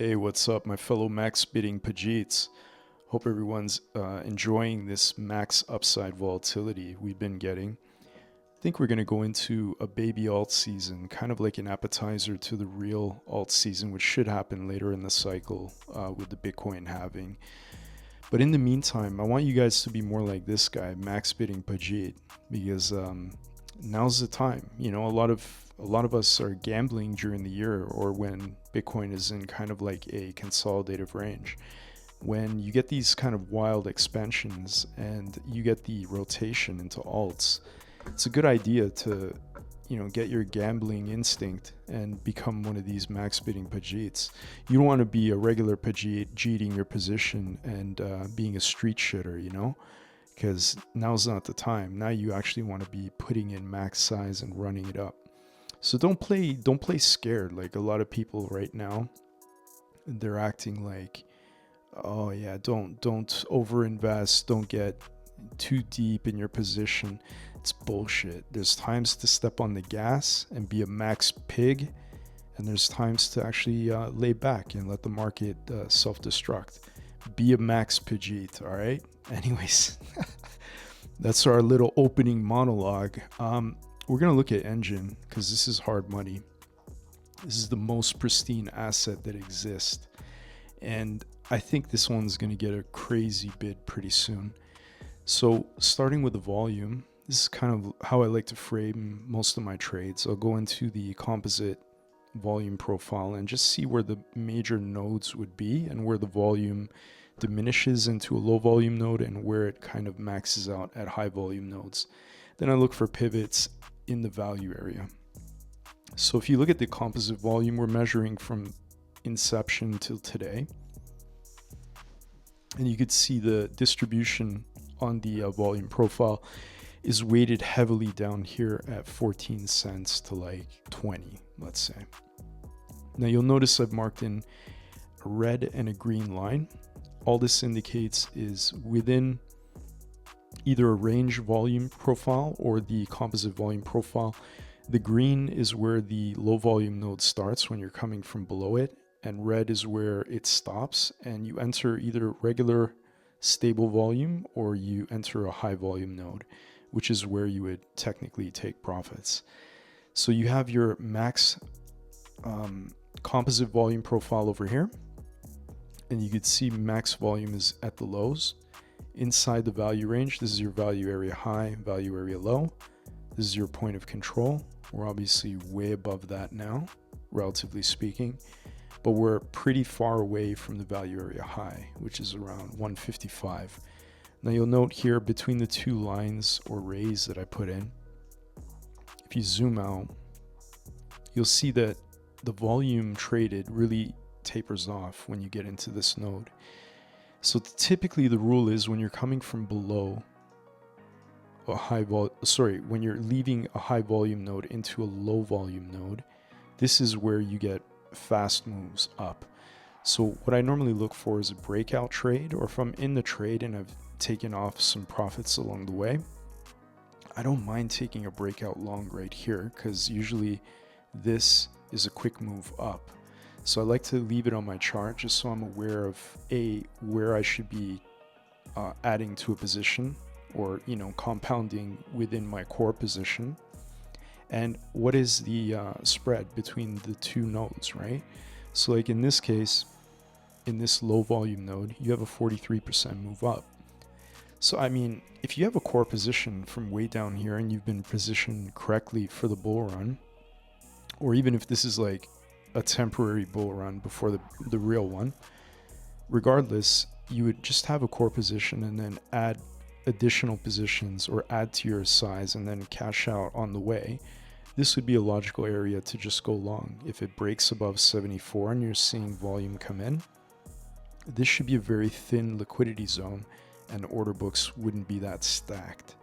Hey, what's up, my fellow max bidding Pajeets? Hope everyone's enjoying this max upside volatility we've been getting. I think we're going to go into a baby alt season, kind of like an appetizer to the real alt season, which should happen later in the cycle with the Bitcoin halving. But in the meantime, I want you guys to be more like this guy, max bidding Pajeet, because now's the time. You know, a lot of us are gambling during the year or when Bitcoin is in kind of like a consolidative range. When you get these kind of wild expansions and you get the rotation into alts, it's a good idea to, get your gambling instinct and become one of these max bidding Pajeets. You don't want to be a regular Pajeet jeeting your position and being a street shitter, because now's not the time. Now you actually want to be putting in max size and running it up. So don't play scared. Like a lot of people right now, they're acting like, oh yeah, don't overinvest, don't get too deep in your position. It's bullshit. There's times to step on the gas and be a max pig, and there's times to actually lay back and let the market self-destruct. Be a max Pajeet, all right? Anyways, that's our little opening monologue. We're going to look at Engine because this is hard money. This is the most pristine asset that exists. And I think this one's going to get a crazy bid pretty soon. So starting with the volume, this is kind of how I like to frame most of my trades. I'll go into the composite volume profile and just see where the major nodes would be and where the volume diminishes into a low volume node and where it kind of maxes out at high volume nodes. Then I look for pivots in the value area. So if you look at the composite volume, we're measuring from inception till today. And you could see the distribution on the volume profile is weighted heavily down here at 14 cents to like 20, let's say. Now you'll notice I've marked in a red and a green line. All this indicates is within either a range volume profile or the composite volume profile. The green is where the low volume node starts when you're coming from below it, and red is where it stops, and you enter either regular stable volume or you enter a high volume node, which is where you would technically take profits. So you have your max composite volume profile over here, and you could see max volume is at the lows. Inside the value range, this is your value area high, value area low. This is your point of control. We're obviously way above that now, relatively speaking, but we're pretty far away from the value area high, which is around 155. Now you'll note here between the two lines or rays that I put in, if you zoom out, you'll see that the volume traded really tapers off when you get into this node. So typically the rule is when you're coming from below a when you're leaving a high volume node into a low volume node, this is where you get fast moves up. So what I normally look for is a breakout trade, or if I'm in the trade and I've taken off some profits along the way, I don't mind taking a breakout long right here because usually this is a quick move up. So I like to leave it on my chart just so I'm aware of where I should be adding to a position or compounding within my core position, and what is the spread between the two nodes, right? So like in this case, in this low volume node, you have a 43% move up. So I mean, if you have a core position from way down here and you've been positioned correctly for the bull run, or even if this is like a temporary bull run before the real one, regardless, you would just have a core position and then add additional positions or add to your size and then cash out on the way. This would be a logical area to just go long. If it breaks above 74 and you're seeing volume come in, this should be a very thin liquidity zone and order books wouldn't be that stacked.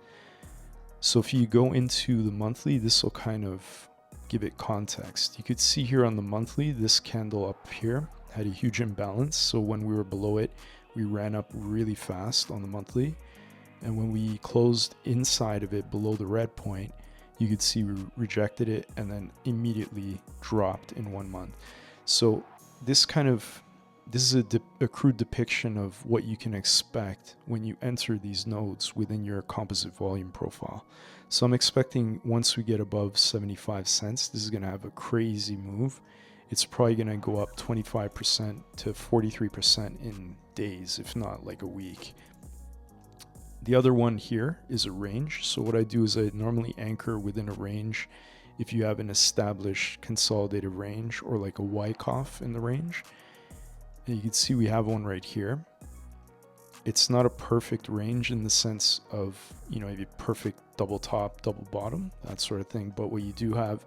So if you go into the monthly, this will kind of give it context. You could see here on the monthly, this candle up here had a huge imbalance. So when we were below it, we ran up really fast on the monthly. And when we closed inside of it below the red point, you could see we rejected it and then immediately dropped in 1 month. So this kind of this is a crude depiction of what you can expect when you enter these nodes within your composite volume profile. So I'm expecting once we get above 75 cents, this is going to have a crazy move. It's probably going to go up 25% to 43% in days, if not like a week. The other one here is a range. So what I do is I normally anchor within a range if you have an established consolidated range or like a Wyckoff in the range. And you can see we have one right here. It's not a perfect range in the sense of, you know, a perfect double top, double bottom, that sort of thing. But what you do have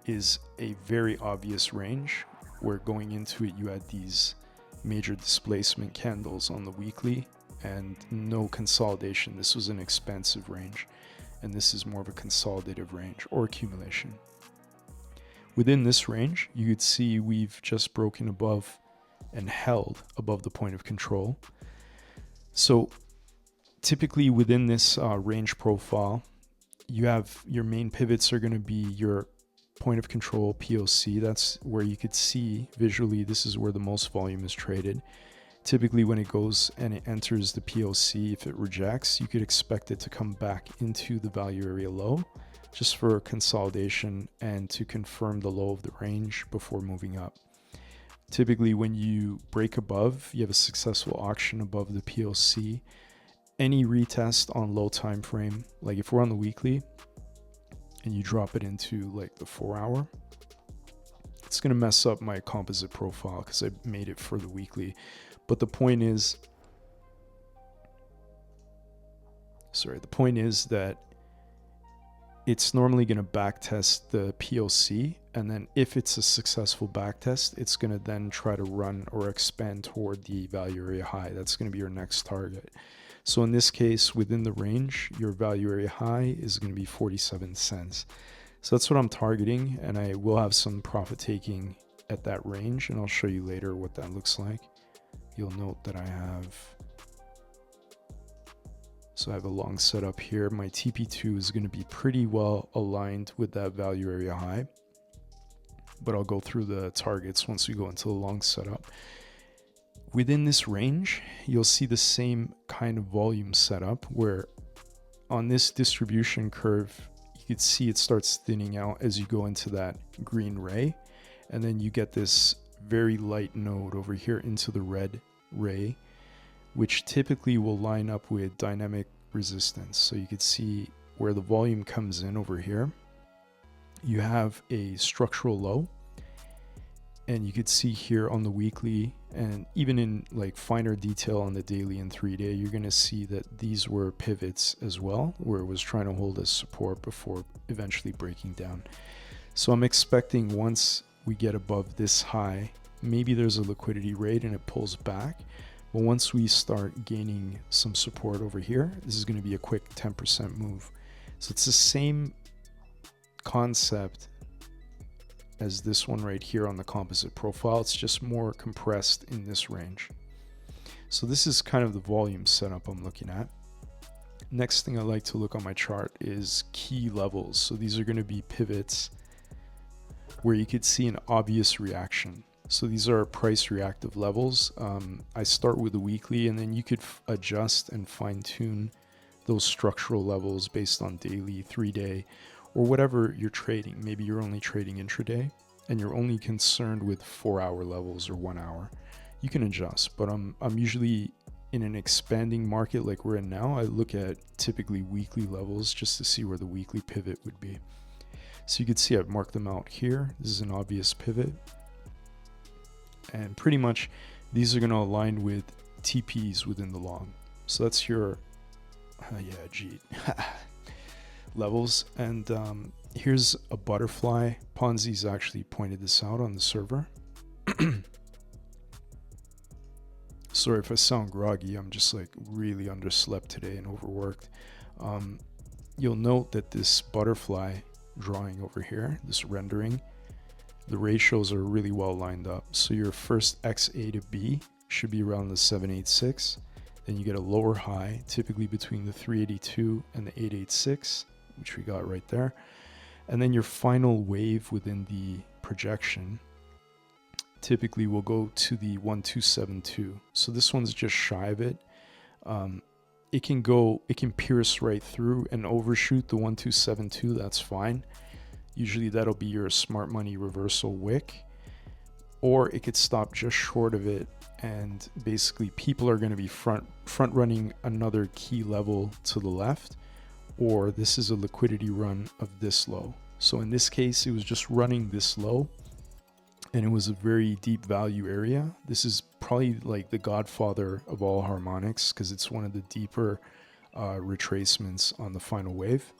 is a very obvious range where going into it, you had these major displacement candles on the weekly and no consolidation. This was an expansive range, and this is more of a consolidative range or accumulation. Within this range, you could see we've just broken above and held above the point of control. So typically within this range profile, you have your main pivots are going to be your point of control POC. That's where you could see visually, this is where the most volume is traded. Typically when it goes and it enters the POC, if it rejects, you could expect it to come back into the value area low just for consolidation and to confirm the low of the range before moving up. Typically when you break above, you have a successful auction above the POC. Any retest on low time frame, like if we're on the weekly and you drop it into like the 4 hour, it's going to mess up my composite profile because I made it for the weekly. But the point is that it's normally going to backtest the POC, and then if it's a successful backtest, it's going to then try to run or expand toward the value area high. That's going to be your next target. So in this case, within the range, your value area high is going to be 47 cents. So that's what I'm targeting, and I will have some profit taking at that range, and I'll show you later what that looks like. You'll note that I have a long setup here. My TP2 is going to be pretty well aligned with that value area high, but I'll go through the targets once we go into the long setup. Within this range, you'll see the same kind of volume setup where on this distribution curve, you could see it starts thinning out as you go into that green ray, and then you get this very light node over here into the red ray, which typically will line up with dynamic resistance. So you could see where the volume comes in over here. You have a structural low, and you could see here on the weekly and even in like finer detail on the daily and 3-day, you're going to see that these were pivots as well, where it was trying to hold as support before eventually breaking down. So I'm expecting once we get above this high, maybe there's a liquidity rate and it pulls back. But once we start gaining some support over here, this is going to be a quick 10% move. So it's the same concept as this one right here on the composite profile. It's just more compressed in this range. So this is kind of the volume setup I'm looking at. Next thing I like to look on my chart is key levels. So these are going to be pivots where you could see an obvious reaction. So these are price reactive levels. I start with the weekly, and then you could adjust and fine tune those structural levels based on daily, 3-day, or whatever you're trading. Maybe you're only trading intraday and you're only concerned with 4-hour levels or 1 hour. You can adjust, but I'm usually in an expanding market like we're in now. I look at typically weekly levels just to see where the weekly pivot would be. So you can see I've marked them out here. This is an obvious pivot. And pretty much these are going to align with TPs within the long. So that's your levels. And here's a butterfly. Ponzi's actually pointed this out on the server. Sorry if I sound groggy. I'm just like really underslept today and overworked. You'll note that this butterfly drawing over here, this rendering, the ratios are really well lined up. So your first XA to B should be around the 786. Then you get a lower high, typically between the 382 and the 886, which we got right there. And then your final wave within the projection typically will go to the 1272. So this one's just shy of it. It can pierce right through and overshoot the 1272. That's fine. Usually that'll be your smart money reversal wick, or it could stop just short of it, and basically people are going to be front running another key level to the left, or this is a liquidity run of this low. So in this case, it was just running this low, and it was a very deep value area. This is probably like the godfather of all harmonics, because it's one of the deeper retracements on the final wave.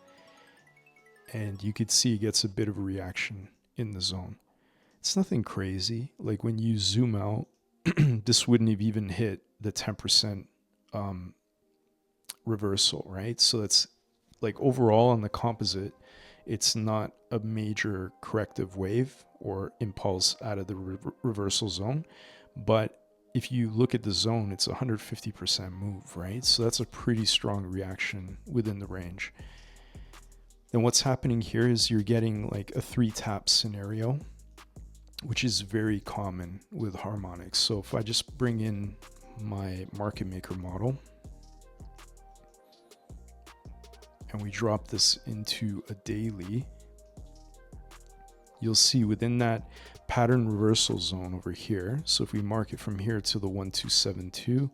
And you could see it gets a bit of a reaction in the zone. It's nothing crazy. Like when you zoom out, this wouldn't have even hit the 10% reversal, right? So that's like overall on the composite, it's not a major corrective wave or impulse out of the reversal zone. But if you look at the zone, it's 150% move, right? So that's a pretty strong reaction within the range. Then what's happening here is you're getting like a 3-tap scenario, which is very common with harmonics. So if I just bring in my market maker model and we drop this into a daily, you'll see within that pattern reversal zone over here. So if we mark it from here to the 1272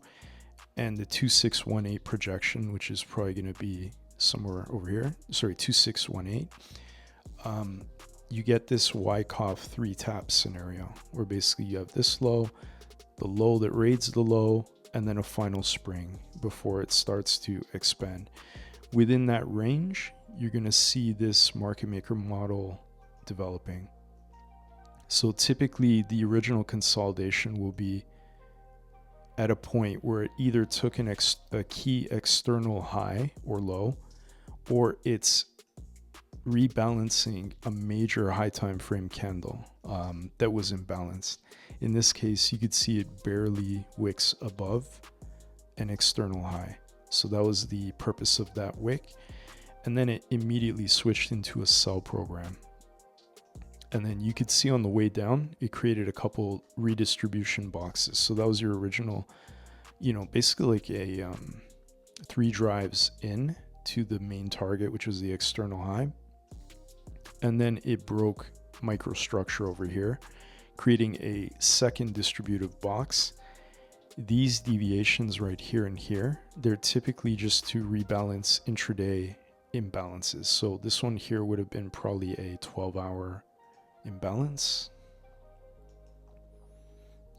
and the 2618 projection, which is probably going to be somewhere over here, sorry, 2618, you get this Wyckoff 3-tap scenario where basically you have this low, the low that raids the low, and then a final spring before it starts to expand. Within that range, you're going to see this market maker model developing. So typically the original consolidation will be at a point where it either took a key external high or low, or it's rebalancing a major high time frame candle that was imbalanced. In this case, you could see it barely wicks above an external high. So that was the purpose of that wick. And then it immediately switched into a sell program. And then you could see on the way down, it created a couple redistribution boxes. So that was your original, basically like a 3 drives in to the main target, which was the external high. And then it broke microstructure over here, creating a second distributive box. These deviations right here and here, they're typically just to rebalance intraday imbalances. So this one here would have been probably a 12-hour imbalance.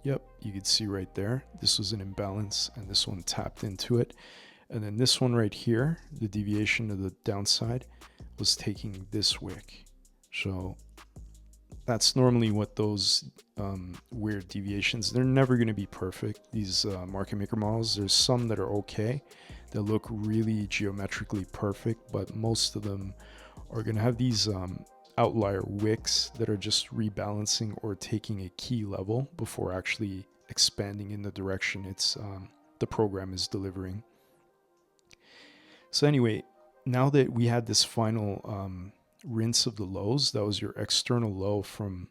Yep, you could see right there, this was an imbalance and this one tapped into it. And then this one right here, the deviation to the downside was taking this wick. So that's normally what those weird deviations, they're never going to be perfect, these market maker models. There's some that are okay, that look really geometrically perfect, but most of them are going to have these outlier wicks that are just rebalancing or taking a key level before actually expanding in the direction it's the program is delivering. So anyway, now that we had this final rinse of the lows, that was your external low from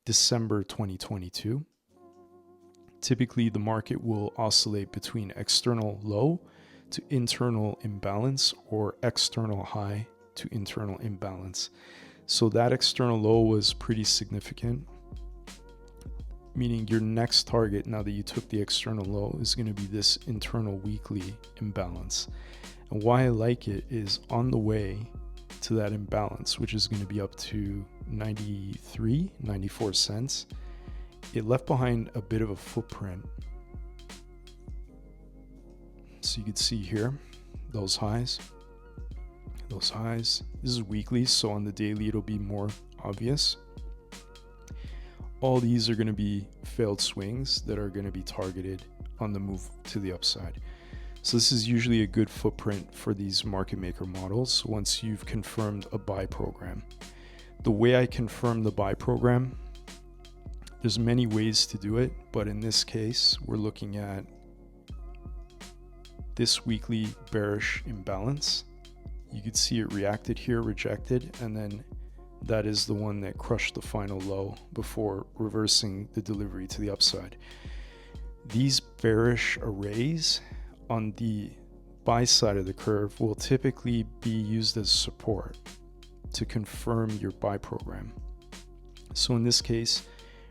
December 2022. Typically, the market will oscillate between external low to internal imbalance or external high to internal imbalance. So that external low was pretty significant, meaning your next target, now that you took the external low, is going to be this internal weekly imbalance. And why I like it is on the way to that imbalance, which is going to be up to 94 cents, it left behind a bit of a footprint. So you can see here, those highs. This is weekly, so on the daily it'll be more obvious. All these are going to be failed swings that are going to be targeted on the move to the upside. So this is usually a good footprint for these market maker models once you've confirmed a buy program. The way I confirm the buy program, there's many ways to do it, but in this case, we're looking at this weekly bearish imbalance. You could see it reacted here, rejected, and then that is the one that crushed the final low before reversing the delivery to the upside. These bearish arrays on the buy side of the curve will typically be used as support to confirm your buy program. So in this case,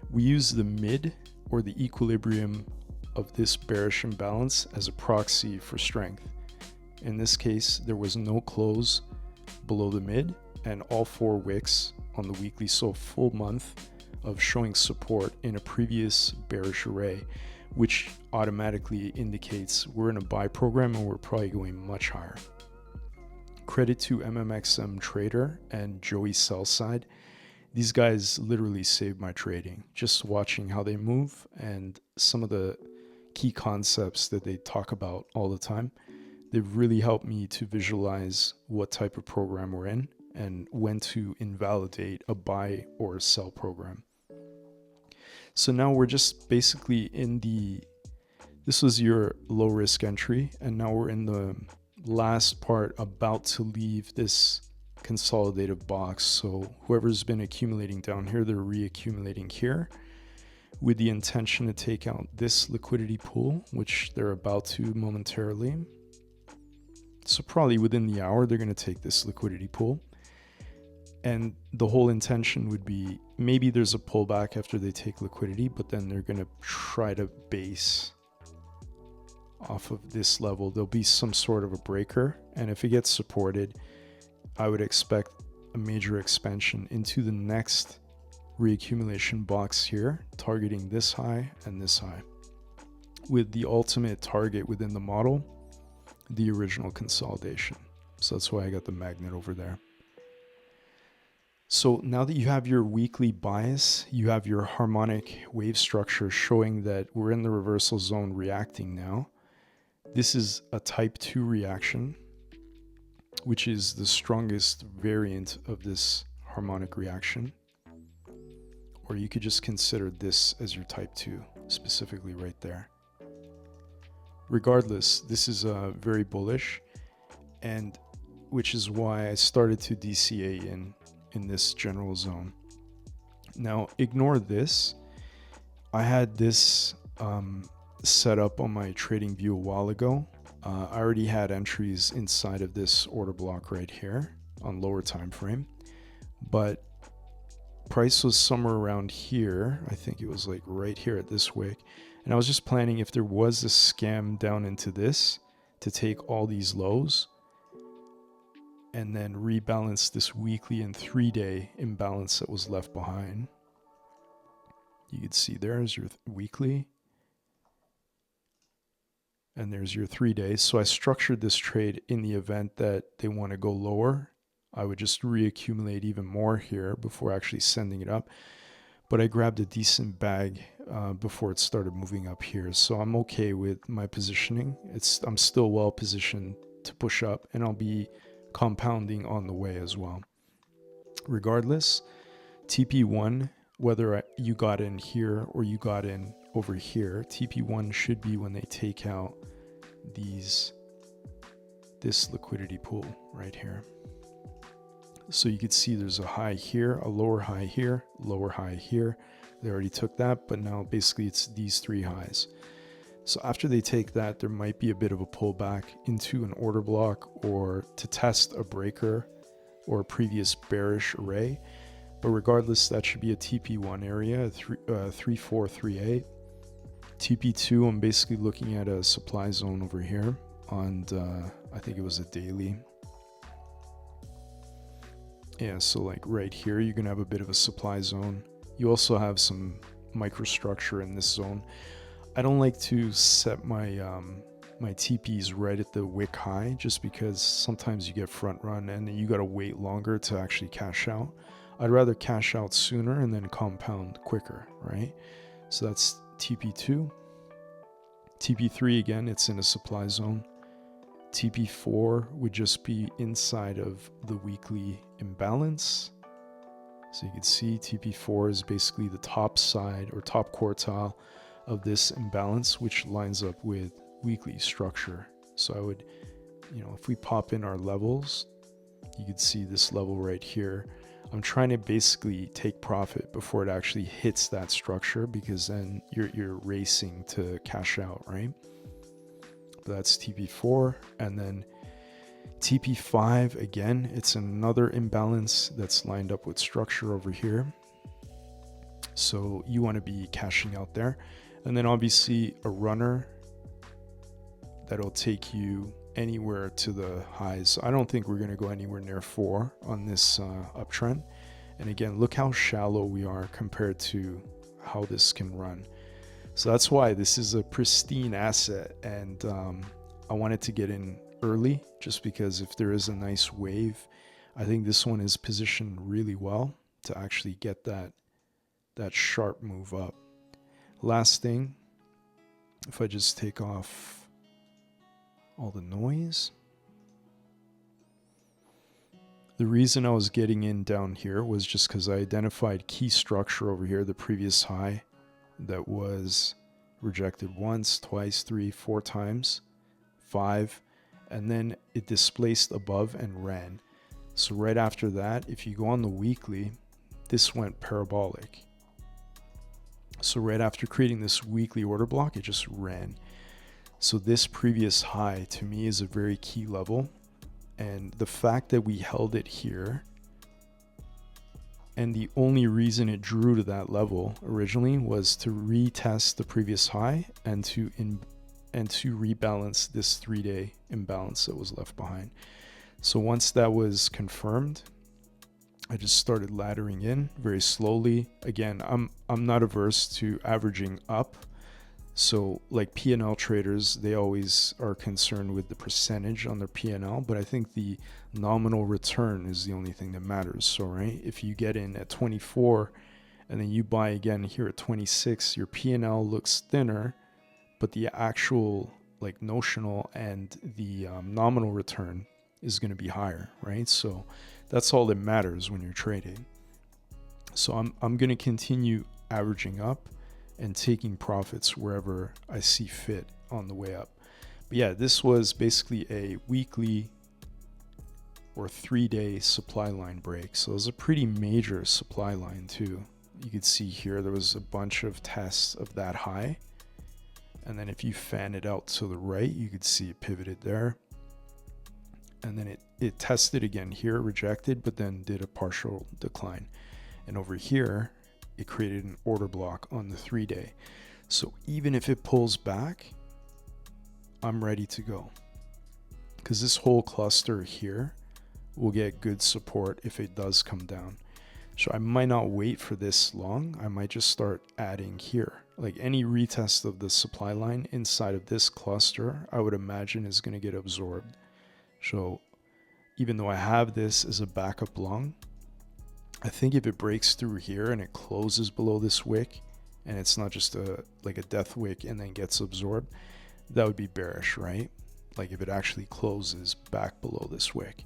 we use the mid or the equilibrium of this bearish imbalance as a proxy for strength. In this case, there was no close below the mid and all 4 wicks on the weekly, so a full month of showing support in a previous bearish array, which automatically indicates we're in a buy program and we're probably going much higher. Credit to MMXM Trader and Joey Sellside. These guys literally saved my trading, just watching how they move and some of the key concepts that they talk about all the time. They've really helped me to visualize what type of program we're in and when to invalidate a buy or a sell program. So now we're just basically in this was your low risk entry, and now we're in the last part about to leave this consolidative box. So whoever's been accumulating down here, they're reaccumulating here with the intention to take out this liquidity pool, which they're about to momentarily. So probably within the hour, they're going to take this liquidity pool. And the whole intention would be maybe there's a pullback after they take liquidity, but then they're going to try to base off of this level. There'll be some sort of a breaker. And if it gets supported, I would expect a major expansion into the next reaccumulation box here, targeting this high and this high, with the ultimate target within the model, the original consolidation. So that's why I got the magnet over there. So now that you have your weekly bias, you have your harmonic wave structure showing that we're in the reversal zone reacting now. This is a type 2 reaction, which is the strongest variant of this harmonic reaction. Or you could just consider this as your type 2, specifically right there. Regardless, this is very bullish, and which is why I started to DCA in this general zone. Now, ignore this. I had this set up on my trading view a while ago. I already had entries inside of this order block right here on lower time frame, but price was somewhere around here. I think it was like right here at this wick. And I was just planning if there was a scam down into this to take all these lows and then rebalance this weekly and 3-day imbalance that was left behind. You could see there's your weekly and there's your 3 days. So I structured this trade in the event that they want to go lower. I would just reaccumulate even more here before actually sending it up. But I grabbed a decent bag before it started moving up here. So I'm okay with my positioning. I'm still well positioned to push up, and I'll be compounding on the way as well. Regardless, TP1, whether you got in here or you got in over here, TP1 should be when they take out this liquidity pool right here. So you could see there's a high here, a lower high here, lower high here. They already took that, but now basically it's these 3 highs. So after they take that, there might be a bit of a pullback into an order block or to test a breaker or a previous bearish array. But regardless, that should be a TP1 area, 3438. TP2, I'm basically looking at a supply zone over here on, I think it was a daily. Yeah, so like right here, you're going to have a bit of a supply zone. You also have some microstructure in this zone. I don't like to set my my TPs right at the wick high just because sometimes you get front run and you got to wait longer to actually cash out. I'd rather cash out sooner and then compound quicker, right? So that's TP2. TP3, again, it's in a supply zone. TP4 would just be inside of the weekly imbalance. So you can see TP4 is basically the top side or top quartile of this imbalance, which lines up with weekly structure. So I would, if we pop in our levels, you could see this level right here. I'm trying to basically take profit before it actually hits that structure, because then you're racing to cash out, right? But that's TP4. And then TP5, again, it's another imbalance that's lined up with structure over here. So you want to be cashing out there. And then obviously a runner that'll take you anywhere to the highs. I don't think we're going to go anywhere near 4 on this uptrend. And again, look how shallow we are compared to how this can run. So that's why this is a pristine asset, and I wanted to get in early, just because if there is a nice wave, I think this one is positioned really well to actually get that sharp move up. Last thing, if I just take off all the noise. The reason I was getting in down here was just because I identified key structure over here, the previous high that was rejected once, twice, 3, 4 times, 5, and then it displaced above and ran. So right after that, if you go on the weekly, this went parabolic. So right after creating this weekly order block, it just ran. So this previous high to me is a very key level, and the fact that we held it here, and the only reason it drew to that level originally was to retest the previous high and to rebalance this 3-day imbalance that was left behind. So once that was confirmed, I just started laddering in very slowly. Again, I'm not averse to averaging up. So like P&L traders, they always are concerned with the percentage on their P&L, but I think the nominal return is the only thing that matters. So, right, if you get in at 24 and then you buy again here at 26, your P&L looks thinner, but the actual like notional and the nominal return is going to be higher, right? So that's all that matters when you're trading. So I'm going to continue averaging up and taking profits wherever I see fit on the way up. But yeah, this was basically a weekly or 3-day supply line break. So it was a pretty major supply line too. You could see here there was a bunch of tests of that high. And then if you fan it out to the right, you could see it pivoted there. And then it tested again here, rejected, but then did a partial decline. And over here, it created an order block on the 3-day. So even if it pulls back, I'm ready to go, because this whole cluster here will get good support if it does come down. So I might not wait for this long. I might just start adding here. Like any retest of the supply line inside of this cluster, I would imagine is going to get absorbed. So even though I have this as a backup long, I think if it breaks through here and it closes below this wick, and it's not just a death wick and then gets absorbed, that would be bearish, right? Like if it actually closes back below this wick.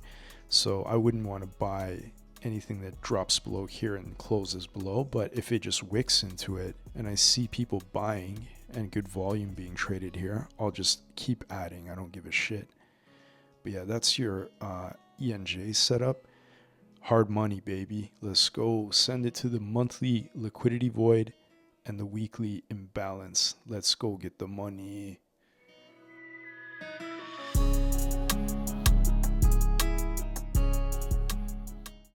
So I wouldn't want to buy anything that drops below here and closes below, but if it just wicks into it and I see people buying and good volume being traded here, I'll just keep adding. I don't give a shit. But yeah, that's your ENJ setup. Hard money, baby. Let's go. Send it to the monthly liquidity void and the weekly imbalance. Let's go get the money.